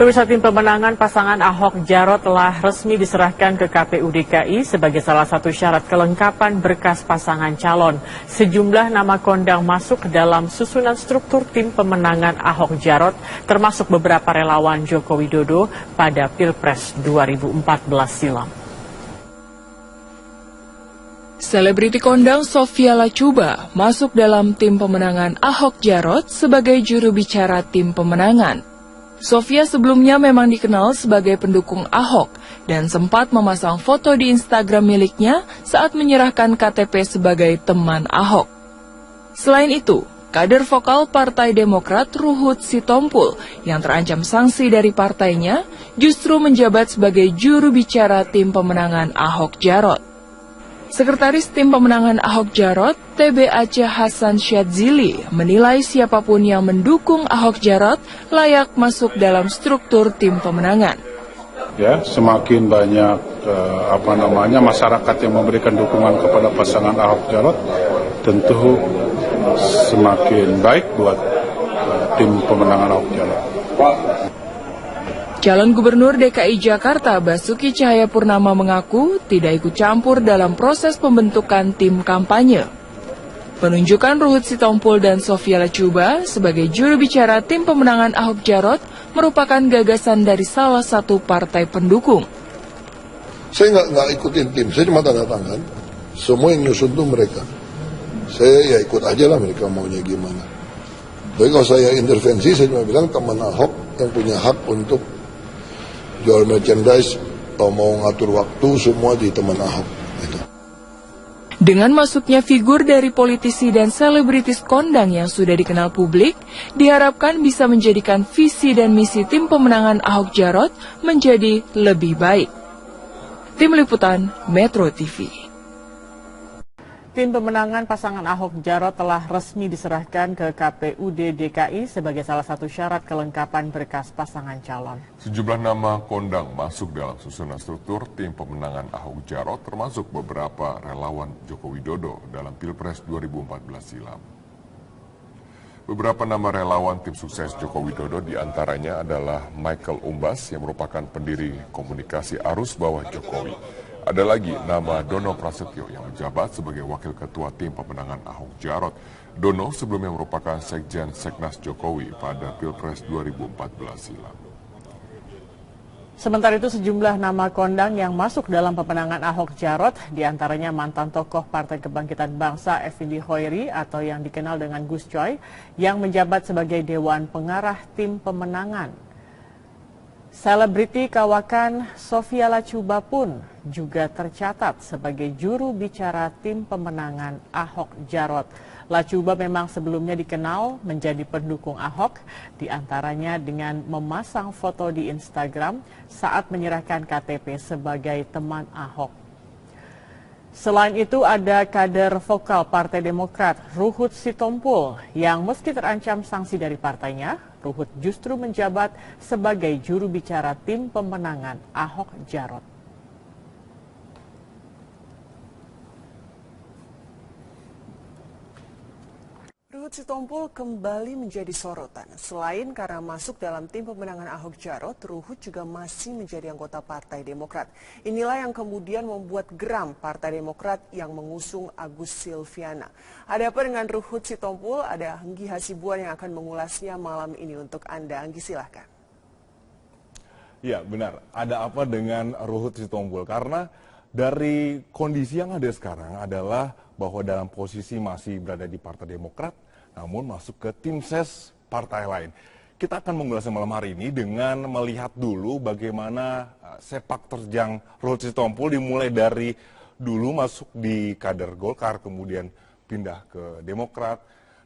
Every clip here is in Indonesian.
Pemirsa, tim pemenangan pasangan Ahok Jarot telah resmi diserahkan ke KPU DKI sebagai salah satu syarat kelengkapan berkas pasangan calon. Sejumlah nama kondang masuk dalam susunan struktur tim pemenangan Ahok Jarot, termasuk beberapa relawan Joko Widodo pada Pilpres 2014 silam. Selebriti kondang Sofia Lachuba masuk dalam tim pemenangan Ahok Jarot sebagai juru bicara tim pemenangan. Sofia sebelumnya memang dikenal sebagai pendukung Ahok dan sempat memasang foto di Instagram miliknya saat menyerahkan KTP sebagai teman Ahok. Selain itu, kader vokal Partai Demokrat Ruhut Sitompul yang terancam sanksi dari partainya justru menjabat sebagai juru bicara tim pemenangan Ahok Jarot. Sekretaris tim pemenangan Ahok Jarot, TB Aceh Hasan Syadzili, menilai siapapun yang mendukung Ahok Jarot layak masuk dalam struktur tim pemenangan. Ya, semakin banyak masyarakat yang memberikan dukungan kepada pasangan Ahok Jarot, tentu semakin baik buat tim pemenangan Ahok Jarot. Calon Gubernur DKI Jakarta Basuki Cahayapurnama mengaku tidak ikut campur dalam proses pembentukan tim kampanye. Penunjukan Ruhut Sitompul dan Sofia Lachuba sebagai juru bicara tim pemenangan Ahok Jarot merupakan gagasan dari salah satu partai pendukung. Saya nggak ikutin tim, saya cuma tanda tangan. Semua yang nyusun tuh mereka. Saya ya ikut aja lah mereka maunya gimana. Tapi kalau saya intervensi, saya cuma bilang teman Ahok yang punya hak untuk jual merchandise atau mau ngatur waktu semua di teman Ahok. Gitu. Dengan masuknya figur dari politisi dan selebritis kondang yang sudah dikenal publik, diharapkan bisa menjadikan visi dan misi tim pemenangan Ahok Jarot menjadi lebih baik. Tim Liputan Metro TV. Tim pemenangan pasangan Ahok Jarot telah resmi diserahkan ke KPUD DKI sebagai salah satu syarat kelengkapan berkas pasangan calon. Sejumlah nama kondang masuk dalam susunan struktur tim pemenangan Ahok Jarot, termasuk beberapa relawan Joko Widodo dalam Pilpres 2014 silam. Beberapa nama relawan tim sukses Joko Widodo diantaranya adalah Michael Umbas yang merupakan pendiri komunikasi arus bawah Jokowi. Ada lagi nama Dono Prasetyo yang menjabat sebagai wakil ketua tim pemenangan Ahok Jarot. Dono sebelumnya merupakan sekjen Seknas Jokowi pada Pilpres 2014 silam. Sementara itu sejumlah nama kondang yang masuk dalam pemenangan Ahok Jarot, diantaranya mantan tokoh Partai Kebangkitan Bangsa Effendi Hoiri atau yang dikenal dengan Gus Coy, yang menjabat sebagai Dewan Pengarah tim pemenangan. Selebriti kawakan Sofia Lachuba pun juga tercatat sebagai juru bicara tim pemenangan Ahok Jarot. Lachuba memang sebelumnya dikenal menjadi pendukung Ahok, diantaranya dengan memasang foto di Instagram saat menyerahkan KTP sebagai teman Ahok. Selain itu ada kader vokal Partai Demokrat Ruhut Sitompul yang meski terancam sanksi dari partainya, Ruhut justru menjabat sebagai juru bicara tim pemenangan Ahok Jarot. Ruhut Sitompul kembali menjadi sorotan. Selain karena masuk dalam tim pemenangan Ahok Jarot, Ruhut juga masih menjadi anggota Partai Demokrat. Inilah yang kemudian membuat geram Partai Demokrat yang mengusung Agus Silviana. Ada apa dengan Ruhut Sitompul? Ada Anggi Hasibuan yang akan mengulasnya malam ini untuk Anda. Anggi, silahkan. Ya, benar. Ada apa dengan Ruhut Sitompul? Karena dari kondisi yang ada sekarang adalah bahwa dalam posisi masih berada di Partai Demokrat, namun masuk ke tim ses partai lain. Kita akan mengulasnya malam hari ini dengan melihat dulu bagaimana sepak terjang Ruhut Sitompul, dimulai dari dulu masuk di kader Golkar, kemudian pindah ke Demokrat,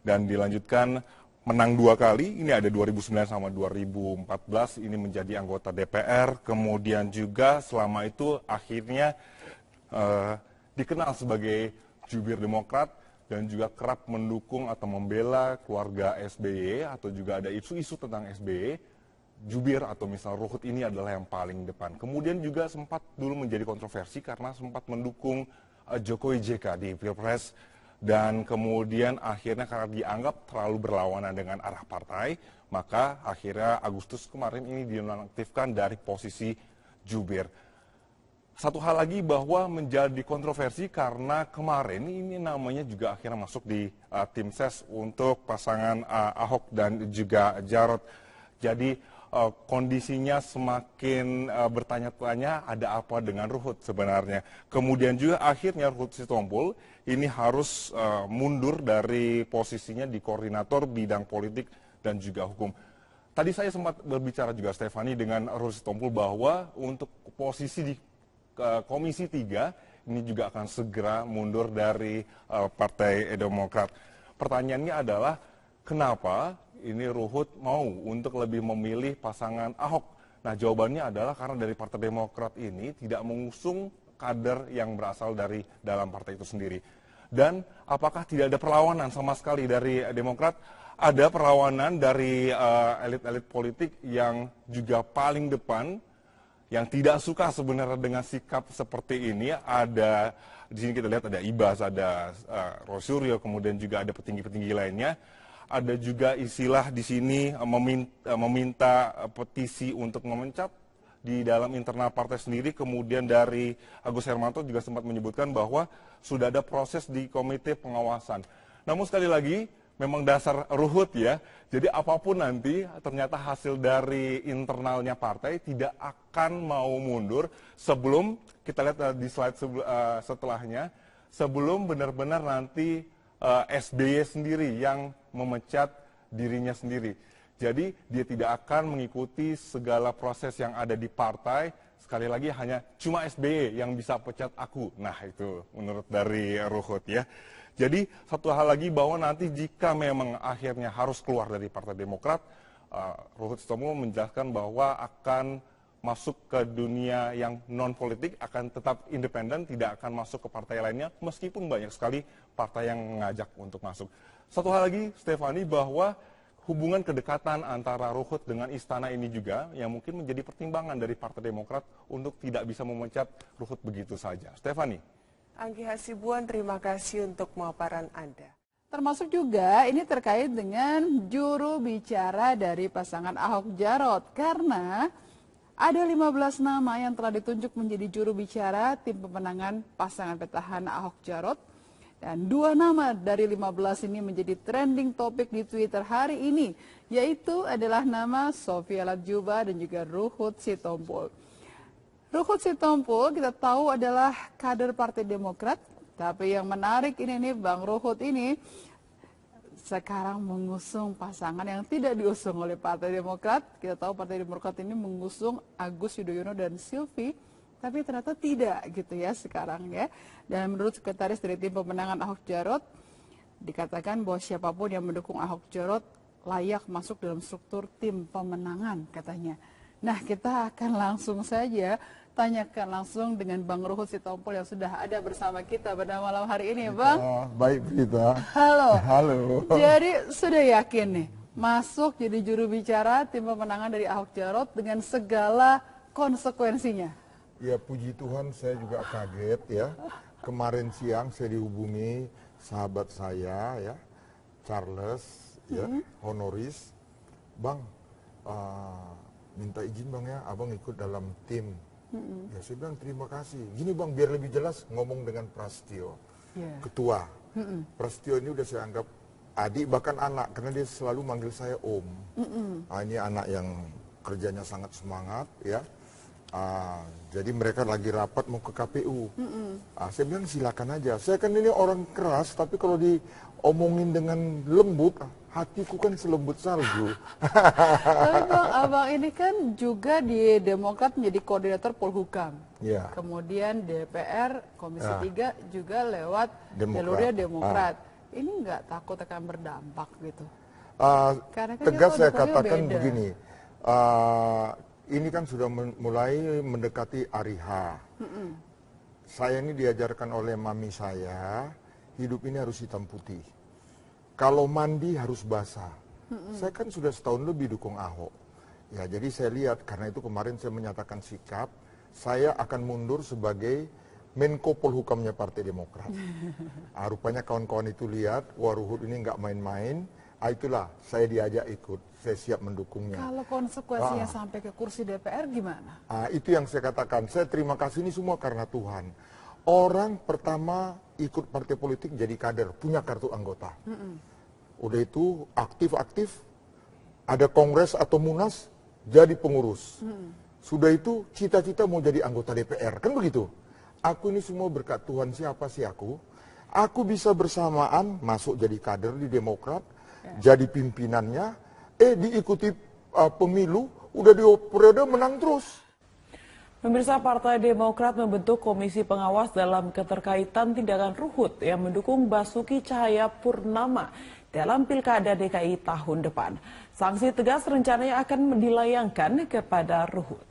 dan dilanjutkan menang 2 kali, ini ada 2009 sama 2014, ini menjadi anggota DPR, kemudian juga selama itu akhirnya dikenal sebagai jubir Demokrat, dan juga kerap mendukung atau membela keluarga SBY, atau juga ada isu-isu tentang SBY, jubir atau misal Ruhut ini adalah yang paling depan. Kemudian juga sempat dulu menjadi kontroversi karena sempat mendukung Jokowi JK di Pilpres, dan kemudian akhirnya karena dianggap terlalu berlawanan dengan arah partai, Maka akhirnya Agustus kemarin ini dinonaktifkan dari posisi jubir. Satu hal lagi bahwa menjadi kontroversi karena kemarin ini namanya juga akhirnya masuk di tim ses untuk pasangan Ahok dan juga Jarot. Jadi kondisinya semakin bertanya-tanya ada apa dengan Ruhut sebenarnya. Kemudian juga akhirnya Ruhut Sitompul ini harus mundur dari posisinya di koordinator bidang politik dan juga hukum. Tadi saya sempat berbicara juga Stefani dengan Ruhut Sitompul bahwa untuk posisi di Komisi 3 ini juga akan segera mundur dari Partai Demokrat. Pertanyaannya adalah kenapa ini Ruhut mau untuk lebih memilih pasangan Ahok? Nah, jawabannya adalah karena dari Partai Demokrat ini tidak mengusung kader yang berasal dari dalam partai itu sendiri. Dan apakah tidak ada perlawanan sama sekali dari Demokrat? Ada perlawanan dari elit-elit politik yang juga paling depan, yang tidak suka sebenarnya dengan sikap seperti ini. Ada di sini kita lihat ada Ibas, ada Rosuryo, kemudian juga ada petinggi-petinggi lainnya. Ada juga istilah di sini meminta petisi untuk memecat di dalam internal partai sendiri. Kemudian dari Agus Hermanto juga sempat menyebutkan bahwa sudah ada proses di komite pengawasan. Namun sekali lagi memang dasar Ruhut ya. Jadi apapun nanti ternyata hasil dari internalnya partai tidak akan mau mundur sebelum kita lihat di slide setelahnya, sebelum benar-benar nanti SBY sendiri yang memecat dirinya sendiri. Jadi dia tidak akan mengikuti segala proses yang ada di partai. Sekali lagi hanya cuma SBY yang bisa pecat aku. Nah itu menurut dari Ruhut ya. Jadi satu hal lagi bahwa nanti jika memang akhirnya harus keluar dari Partai Demokrat, Ruhut Sitompul menjelaskan bahwa akan masuk ke dunia yang non-politik, akan tetap independen, tidak akan masuk ke partai lainnya, meskipun banyak sekali partai yang mengajak untuk masuk. Satu hal lagi, Stefani, bahwa hubungan kedekatan antara Ruhut dengan istana ini juga yang mungkin menjadi pertimbangan dari Partai Demokrat untuk tidak bisa memecat Ruhut begitu saja. Stefani. Anggi Hasibuan, terima kasih untuk pemaparan Anda. Termasuk juga ini terkait dengan juru bicara dari pasangan Ahok Jarot. Karena ada 15 nama yang telah ditunjuk menjadi juru bicara tim pemenangan pasangan petahana Ahok Jarot. Dan 2 nama dari 15 ini menjadi trending topik di Twitter hari ini. Yaitu adalah nama Sofia Latjuba dan juga Ruhut Sitompul. Ruhut Sitompul kita tahu adalah kader Partai Demokrat, tapi yang menarik ini nih Bang Ruhut ini sekarang mengusung pasangan yang tidak diusung oleh Partai Demokrat. Kita tahu Partai Demokrat ini mengusung Agus Yudhoyono dan Silvi, tapi ternyata tidak gitu ya sekarang ya. Dan menurut sekretaris dari tim pemenangan Ahok Jarot, dikatakan bahwa siapapun yang mendukung Ahok Jarot layak masuk dalam struktur tim pemenangan katanya. Nah, kita akan langsung saja tanyakan langsung dengan Bang Ruhut Sitompul yang sudah ada bersama kita pada malam hari ini, Bang. Baik, Prita. Halo. Halo. Jadi sudah yakin nih masuk jadi juru bicara tim pemenangan dari Ahok Jarot dengan segala konsekuensinya? Ya, puji Tuhan saya juga kaget ya. Kemarin siang saya dihubungi sahabat saya ya, Charles ya, honoris. Bang, minta izin Bang ya, Abang ikut dalam tim. Ya saya bilang terima kasih. Gini Bang, biar lebih jelas ngomong dengan Prasetyo, ketua. Prasetyo ini udah saya anggap adik bahkan anak, karena dia selalu manggil saya Om. Ini anak yang kerjanya sangat semangat ya. Jadi mereka lagi rapat mau ke KPU. Saya bilang silakan aja. Saya kan ini orang keras, tapi kalau diomongin dengan lembut, hatiku kan selembut salju. Tapi Bang, Abang ini kan juga di Demokrat menjadi koordinator Polhukam. Ya. Kemudian DPR Komisi 3 juga lewat jalurnya Demokrat. Ini nggak takut akan berdampak gitu? Karena kan Tegas saya katakan beda. begini. Ini kan sudah mulai mendekati hari H. Saya ini diajarkan oleh mami saya, hidup ini harus hitam putih. Kalau mandi harus basah. Saya kan sudah setahun lebih dukung Ahok. Ya, jadi saya lihat, karena itu kemarin saya menyatakan sikap, saya akan mundur sebagai Menko Polhukamnya Partai Demokrat. Rupanya kawan-kawan itu lihat, wah Ruhut ini nggak main-main. Itulah saya diajak ikut. saya siap mendukungnya. Kalau konsekuensinya sampai ke kursi DPR gimana? Itu yang saya katakan, saya terima kasih ini semua karena Tuhan. Orang pertama ikut partai politik jadi kader, punya kartu anggota. Udah itu aktif-aktif, ada kongres atau munas, jadi pengurus. Sudah itu cita-cita mau jadi anggota DPR, kan begitu? Aku ini semua berkat Tuhan, siapa sih aku? Aku bisa bersamaan masuk jadi kader di Demokrat, jadi pimpinannya, diikuti pemilu, udah di periode menang terus. Pemirsa, Partai Demokrat membentuk komisi pengawas dalam keterkaitan tindakan Ruhut yang mendukung Basuki Cahayapurnama dalam Pilkada DKI tahun depan. Sanksi tegas rencananya akan dilayangkan kepada Ruhut.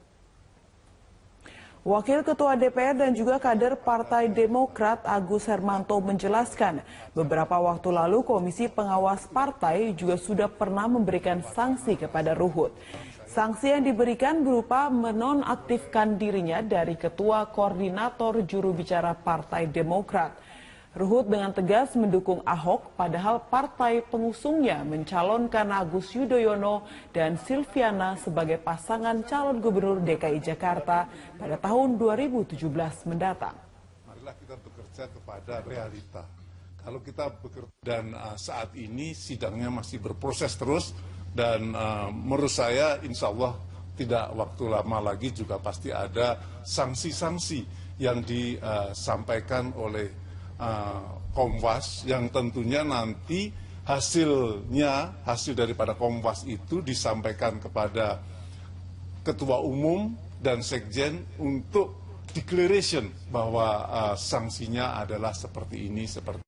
Wakil Ketua DPR dan juga kader Partai Demokrat Agus Hermanto menjelaskan, beberapa waktu lalu Komisi Pengawas Partai juga sudah pernah memberikan sanksi kepada Ruhut. Sanksi yang diberikan berupa menonaktifkan dirinya dari Ketua Koordinator Juru Bicara Partai Demokrat. Ruhut dengan tegas mendukung Ahok, padahal partai pengusungnya mencalonkan Agus Yudhoyono dan Silviana sebagai pasangan calon gubernur DKI Jakarta pada tahun 2017 mendatang. Marilah kita bekerja kepada realita. Kalau kita bekerja dan saat ini sidangnya masih berproses terus dan menurut saya insya Allah tidak waktu lama lagi juga pasti ada sanksi-sanksi yang disampaikan oleh Kompas yang tentunya nanti hasil daripada Kompas itu disampaikan kepada Ketua Umum dan Sekjen untuk declaration bahwa sanksinya adalah seperti ini, seperti